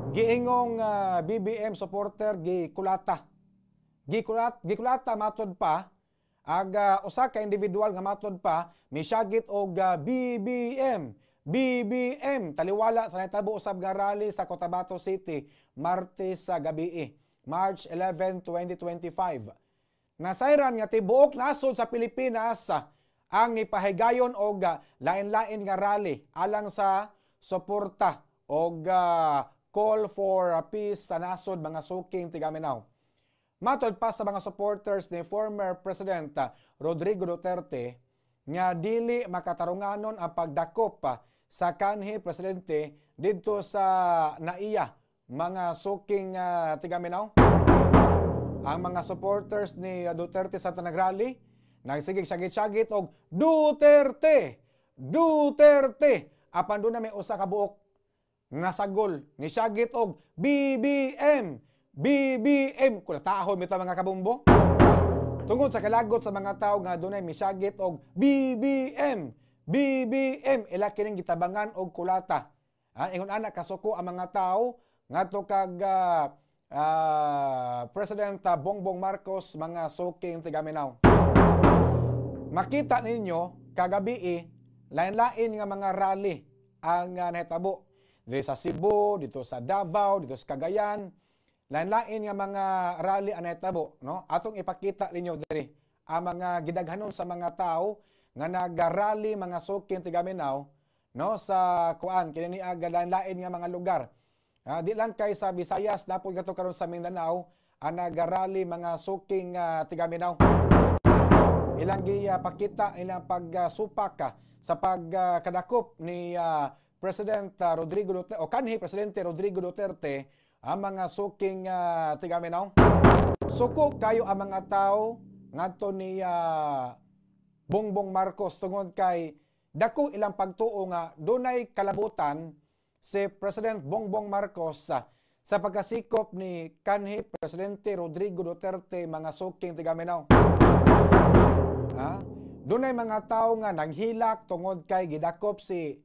Giingong BBM supporter gikulata. Gikulata matod pa ag usa ka individual nga matod pa misyagit og BBM taliwala sa nahitabo usab nga rally sa Cotabato City Martes sa gabii, March 11, 2025. Nasayran nga tibuok nasod sa Pilipinas ang nipahigayon og lain-lain nga rally alang sa suporta og call for peace sa nasod mga suking tigaminaw. Matod pa sa mga supporters ni former President Rodrigo Duterte nga dili makatarunganon ang pagdakop sa kanhi presidente didto sa naiya mga suking tigaminaw. Ang mga supporters ni Duterte sa nagrally nagsigig syagit-syagit og Duterte apan doon na may usa ka buok nga sagol ni syagit og BBM kulatahon mita mga kabumbo tungod sa kalagot sa mga tao nga dunay misyagit og BBM ila kining gitabangan og kulata. Ingon ana kasuko ang mga tao ngadto kag President Bongbong Marcos mga suking tigaminaw. Makita ninyo kagabi lain-lain nga mga rally ang nahitabo dito sa Cebu, dito sa Davao, dito sa Cagayan. Lain-lain nga mga rally ang nahitabo, no? Atong ipakita ninyo diri ang mga gidaghanon sa mga tao nga nagarally mga suking tigaminaw, no, sa kuan kini lain-lain nga mga lugar. Di lang kay sa Visayas napod gato karon sa Mindanao ang nagarally mga suking tigaminaw. Ilang pakita ilang pagsupak sa pagkadakop ni President Rodrigo Duterte o kanhi Presidente Rodrigo Duterte ang mga suking tigaminaw. Suko kayo ang mga tao ngadto ni Bongbong Marcos tungod kay dako ilang pagtuo nga dunay kalabutan si President Bongbong Marcos sa pagkasikop ni kanhi Presidente Rodrigo Duterte mga suking tigaminaw. Dunay mga tao nga nanghilak tungod kay gidakop si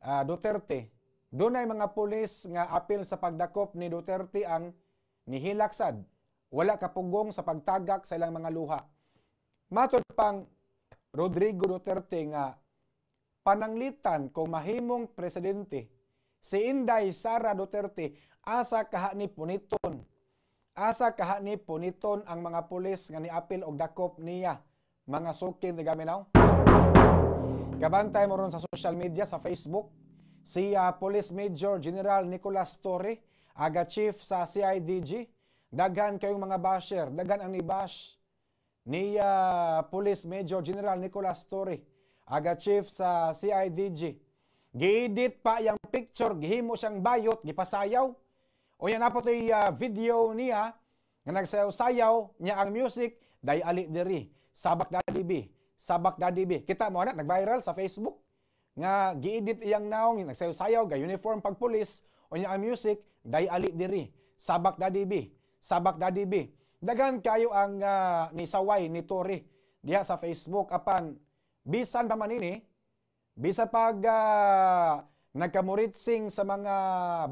Duterte. Dunay mga pulis nga apil sa pagdakop ni Duterte ang nihilak sad. Wala kapugong sa pagtagak sa ilang mga luha. Matod pang Rodrigo Duterte nga pananglitan kung mahimong presidente si Inday Sara Duterte asa kaha ni puniton. Asa kaha ni puniton ang mga pulis nga niapil og dakop niya mga suking tigaminaw. Kabantay mo ron sa social media sa Facebook si Police Major General Nicolas Torre, aga chief sa CIDG. Daghan kayong mga basher, daghan ang ni-bash ni Police Major General Nicolas Torre, aga chief sa CIDG. Gi-edit pa yung picture, gihimo siyang bayot, gipasayaw. O yan po ito video niya nga nagsayaw-sayaw niya ang music, day ali diri. Sabak Daddy B. Kita mo na, nag-viral sa Facebook. Nga, gi-edit iyang naong, nagsayaw-sayaw, ga uniform pagpulis, o niya ang music, day ali diri. Sabak Daddy B. Dagan kayo ang nisaway ni Torre diha sa Facebook. Apan, bisan pa man ini, bisa pag nagkamuritsing sa mga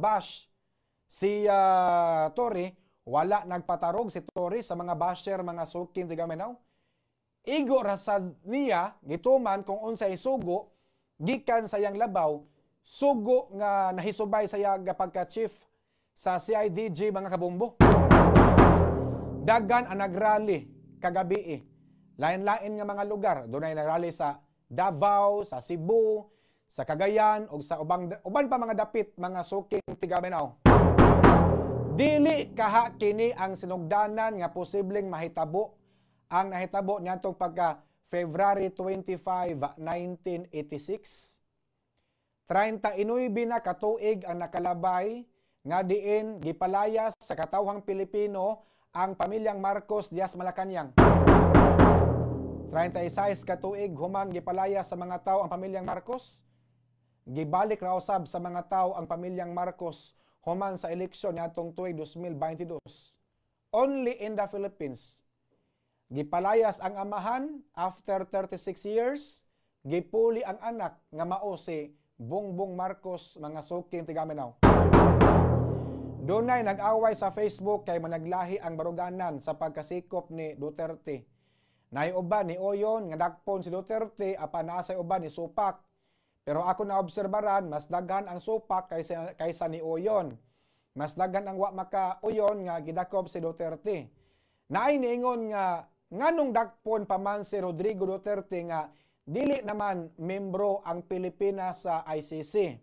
bash si Torre, wala nagpatarog si Torre sa mga basher, mga suking tigaminaw. Igo rasad niya, gituman kung unsay sugo, gikan sayang labaw, sugo nga nahisubay sayag pagka-chief sa CIDG mga kabumbo. Dagan ang nagrally kagabi. Lain-lain nga mga lugar. Doon ay nagrally sa Davao, sa Cebu, sa Cagayan, o sa uban pa mga dapit, mga suking tigaminaw. Dili kaha kini ang sinugdanan nga posibleng mahitabo ang nahitabo niadtong pagka February 25, 1986. 39 na katuig ang nakalabay nga diin gipalayas sa katawhang Pilipino ang pamilyang Marcos Diaz Malacañang. 36 katuig human gipalayas sa mga tao ang pamilyang Marcos. Gibalik ra usab sa mga tao ang pamilyang Marcos human sa eleksyon niadtong tuig 2022. Only in the Philippines gipalayas ang amahan after 36 years, gipuli ang anak nga mao si Bongbong Marcos mga suking tigaminaw. Dunay nag-away sa Facebook kay managlahi ang baruganan sa pagkasikop ni Duterte. Naiuban ni Oyon nga dakpon si Duterte apan naa say uban ni Supak. Pero ako na obserbaran mas daghan ang Supak kaysa ni Oyon. Mas daghan ang wa maka Oyon nga gidakop si Duterte. Naay niingon nga nganong dakpon pa man si Rodrigo Duterte nga dili naman membro ang Pilipinas sa ICC.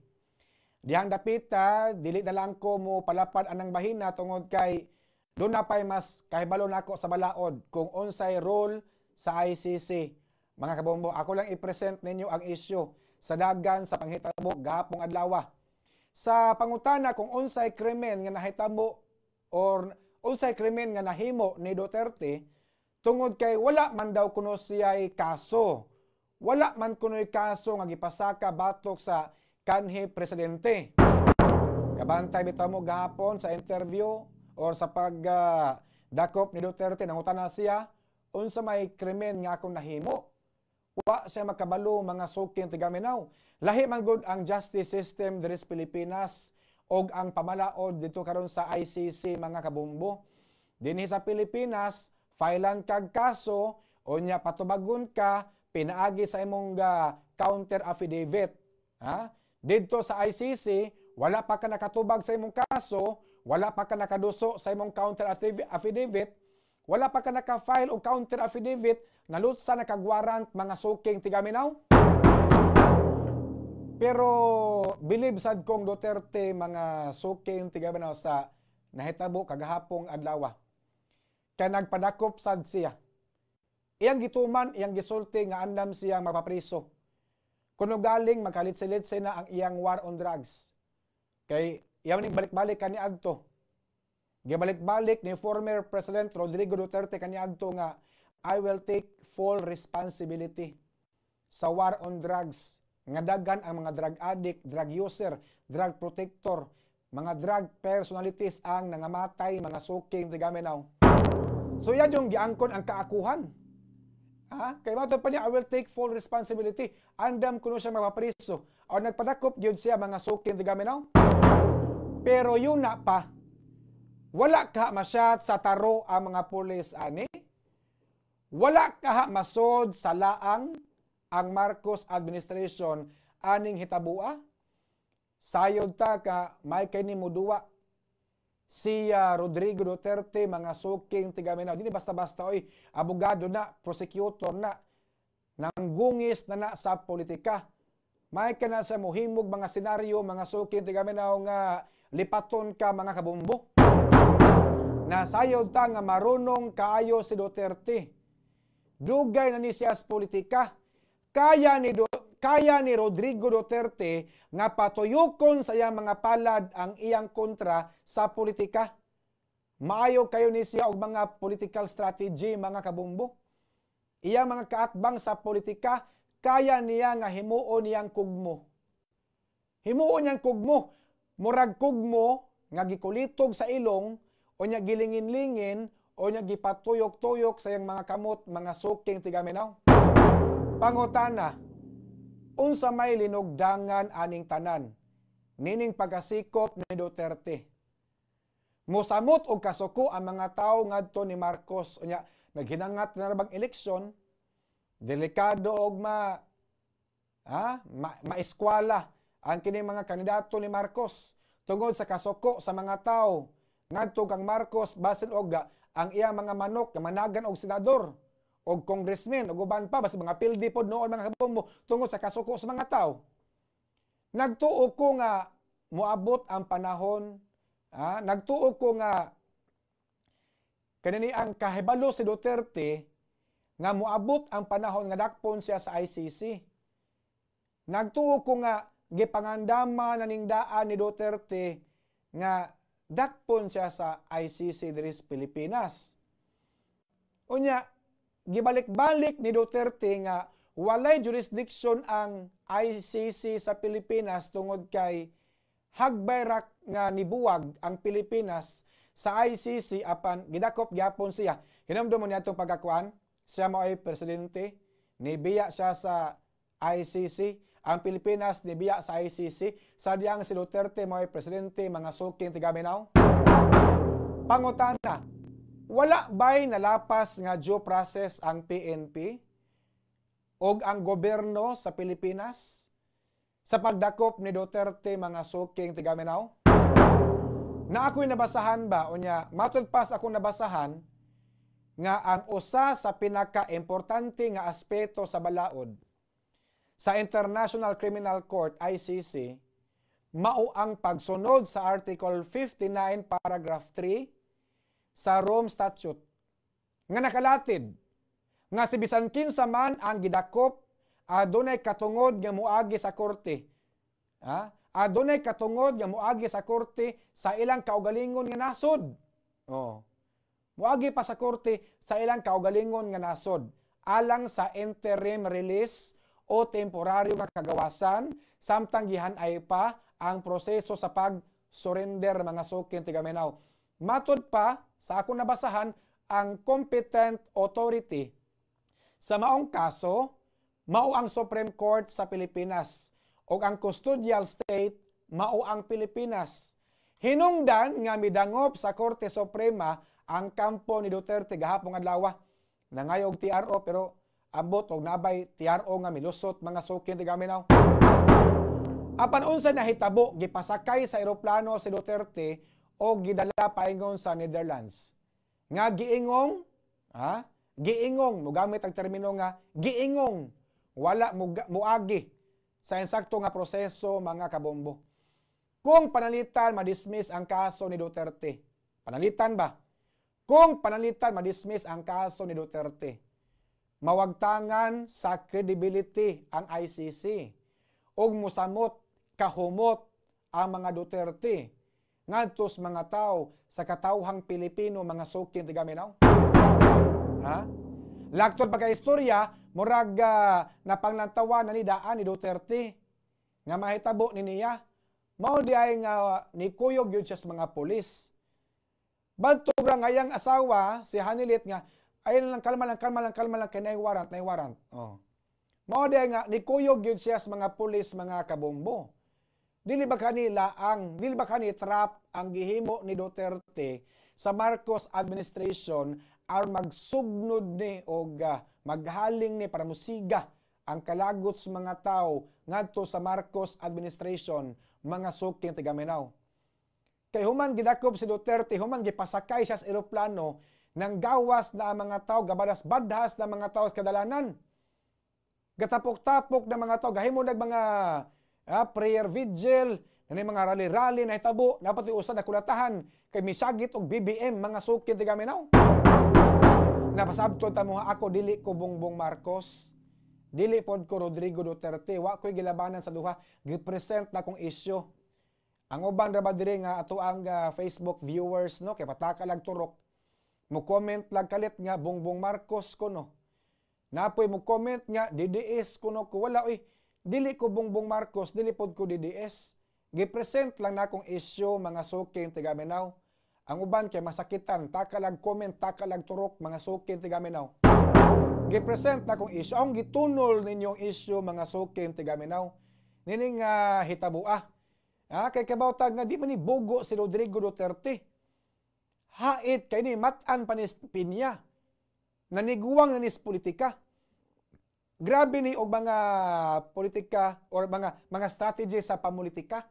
Dihang dapita, dili na lang ko mo palapad anang bahina tungod kay doon na pa'y mas kahibalo na ako sa balaod kung unsay role sa ICC. Mga kabombo, ako lang i-present ninyo ang issue sa dagan sa panghitabo gahapong adlaw. Sa pangutana kung unsay krimen nga nahitabo or unsay krimen nga nahimo ni Duterte, tungod kay wala man daw kuno siya'y kaso. Wala man kuno'y kaso nga gipasaka batok sa kanhi presidente. Kabantay bitaw mo gahapon sa interview or sa pagdakop ni Duterte, nangutana siya, unsa may krimen nga akong nahimo? Wa siya makabalo mga suking tigaminaw. Lahi man gud ang justice system diri sa Pilipinas og ang pamalaod dito karon sa ICC mga kabumbo. Dinhi sa Pilipinas, filean kag kaso, unya patubagon ka, pinaagi sa imong counter affidavit. Ha? Dito sa ICC, wala pa ka nakatubag sa imong kaso, wala pa ka nakaduso sa imong counter affidavit, wala pa ka naka-file o counter affidavit, nalutsa na kag-warrant mga suking tigaminaw. Pero bilib sad kong Duterte mga suking tigaminaw sa nahitabo kagahapong adlaw. Kaya nagpadakop sad siya. Iyang gituman, iyang gisulti nga andam siya mapapriso. Kuno galing magkalit-silit na ang iyang war on drugs. Kay iyang balik-balik kani adto. Gibalik-balik ni former President Rodrigo Duterte kani adto nga I will take full responsibility sa war on drugs. Nga daghan ang mga drug addict, drug user, drug protector, mga drug personalities ang nangamatay, mga suking tigaminaw. So yan yung giangkon ang kaakuhan. Kay mato pa niya, I will take full responsibility. Andam kuno siya mapapriso. O nagpadakop yun siya mga suking tigaminaw. Pero yun na pa, wala ka masyad sa taro ang mga pulis ani. Wala ka masod sa laang ang Marcos administration aning hitabua. Sayod ta ka may kay ni muduwa si Rodrigo Duterte, mga suking tigaminaw. Dili basta-basta, oy, abogado na, prosecutor na, nanggungis na sa politika. May ka na sa muhimog mga senaryo, mga suking tigaminaw nga lipaton ka mga kabumbo. Nasayod ta nga marunong kaayo si Duterte. Dugay na ni siya sa politika. Kaya ni Rodrigo Duterte nga patuyukon sa iyang mga palad ang iyang kontra sa politika. Maayo kayo ni siya og mga political strategy mga kabumbo. Iyang mga kaatbang sa politika, kaya niya nga himuon niyang kugmo. Himuon niyang kugmo. Murag kugmo nga gikulitog sa ilong o niya gilingin-lingin o niya gipatuyok-tuyok sa iyang mga kamot, mga suking tigaminaw. Pangutana, unsa may linugdangan aning tanan nining pagasikop ni Duterte. Mosamot og kasuko ang mga tawo ngadto ni Marcos unya naghinangat na bang eleksyon, delikado og maeskwala ang kining mga kandidato ni Marcos tungod sa kasuko sa mga tawo ngadto kang Marcos basin og ang iyang mga manok nga managan og senador og congressman og uban pa basta mga pildi pod noon mga kabombo tungod sa kasuko sa mga tawo. Nagtuo ko nga moabot ang panahon, nagtuo ko nga kanini ang kahibalo si Duterte nga moabot ang panahon nga dakpon siya sa ICC. Nagtuo ko nga gipangandama na ning daan ni Duterte nga dakpon siya sa ICC diri sa Pilipinas. Unya gibalik-balik ni Duterte nga walay jurisdiction ang ICC sa Pilipinas tungod kay hagbay ra nga nibuwag ang Pilipinas sa ICC apan gidakop gyapon siya. Hinumdum mo niya itong pagkakuan, siya mo ay presidente, nibiya siya sa ICC ang Pilipinas nibiya sa ICC, sadyang si Duterte mga presidente, mga suking tigaminaw? Pangutana, wala ba'y nalapas nga due process ang PNP o ang gobyerno sa Pilipinas sa pagdakop ni Duterte mga suking tigaminaw? Na ako'y nabasahan ba, o niya, matod pas akong nabasahan, nga ang usa sa pinaka-importante nga aspeto sa balaod sa International Criminal Court, ICC, mao ang pagsunod sa Article 59, Paragraph 3 sa Rome Statute, nga nakalatid, nga si bisan kinsa man ang gidakop, adunay katungod nga muagi sa korte. Adunay katungod nga muagi sa korte sa ilang kaugalingon nga nasod. Muagi pa sa korte sa ilang kaugalingon nga nasod, alang sa interim release o temporaryo nga kagawasan, samtang gihanay pa ang proseso sa pag-surrender mga suking tigaminaw. Matod pa, sa akong nabasahan, ang competent authority sa maong kaso, mao ang Supreme Court sa Pilipinas, o ang custodial state, mao ang Pilipinas. Hinungdan nga midangop sa Korte Suprema ang kampo ni Duterte gahapon adlaw. Nangayog TRO pero abot og nabay TRO nga milusot mga suking tigaminaw. Apan unsa nahitabo, gipasakay sa eroplano si Duterte o gidala paingon sa Netherlands. Nga giingong, mugamit ang termino nga giingong, wala muagi sa insakto nga proseso mga kabombo. Kung panalitan madismiss ang kaso ni Duterte, panalitan ba? Kung panalitan madismiss ang kaso ni Duterte, mawagtangan sa credibility ang ICC ug musamot kahumot ang mga Duterte ngadtos mga tao sa katawhang Pilipino mga suking tigaminaw. Laktod pagka-istorya, murag napanglantawan na ni daan ni Duterte nga mahitabo ni niya. Mao di ay nga nikuyog yun siya sa mga pulis. Bantog ra ngayang asawa, si Hanilit nga, ayun lang, kalma lang, kay warrant. Mao di ay nga, nikuyog yun siya sa mga pulis, mga kabombo. Dili ba kani trap ang gihimo ni Duterte sa Marcos administration aron magsugnod ni o maghaling ni para musiga ang kalagot sa mga tao ngadto sa Marcos administration, mga suking tigaminaw. Kay human gidakop si Duterte, human gipasakay siya sa eroplano, nang gawas na ang mga tao, gabadas-badhas na mga tao kadalanan. Gatapok-tapok na mga tao, gahimo nag mga prayer vigil, na mga rally-rally na hitabo, dapat iusan na kulatahan, kay misagit og BBM, mga suking tigaminaw. Napasabton ta mo ako, dili ko Bongbong Marcos, dili pod ko Rodrigo Duterte, wa ko'y gilabanan sa duha, gipresent na kong issue. Ang ubang ra ba diri nga ato ang Facebook viewers no, kay pataka lag turok, mo comment lag kalit nga Bongbong Marcos ko no. Napoy mo comment nga DDS ko no, ko wala oy, dili ko Bongbong Marcos, dili pod ko DDS. Gipresent lang na akong issue mga suking tigaminaw. Ang uban kay masakitan, takalag comment, takalag turok, mga suking tigaminaw. Gipresent na akong issue. Ang gitunol ninyong issue, mga suking tigaminaw. Nining hitabua. Kay kabawtag nga di man ni bugo si Rodrigo Duterte. Hait kay ni matan panis pinya. Naniguwang na nis politika. Grabe ni og mga politika or mga strategy sa pamulitika.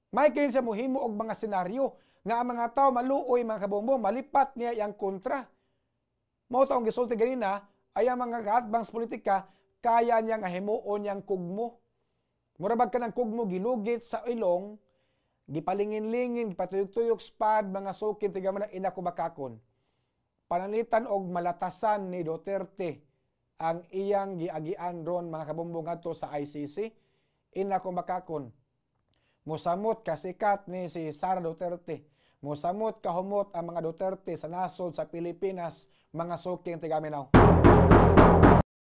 May kinin sa muhimo og mga senaryo nga ang mga tao maluoy, mga kabombo, malipat niya yang kontra. Mao taong gisulti ganina ay ang mga kaatbangs politika kaya niya nga himuon yang kugmo. Murabag ka ng kugmo gilugit sa ilong, gipalingin-lingin, gipatuyok-tuyok spad, mga sukin tigaman na inakubakakon. Panalitan og malatasan ni Duterte ang iyang giagian ron, mga kabombo, ngadto sa ICC, inakubakakon. Musamot kasikat ni si Sara Duterte. Musamot kahumot ang mga Duterte sa nasod sa Pilipinas, mga suking tigaminaw.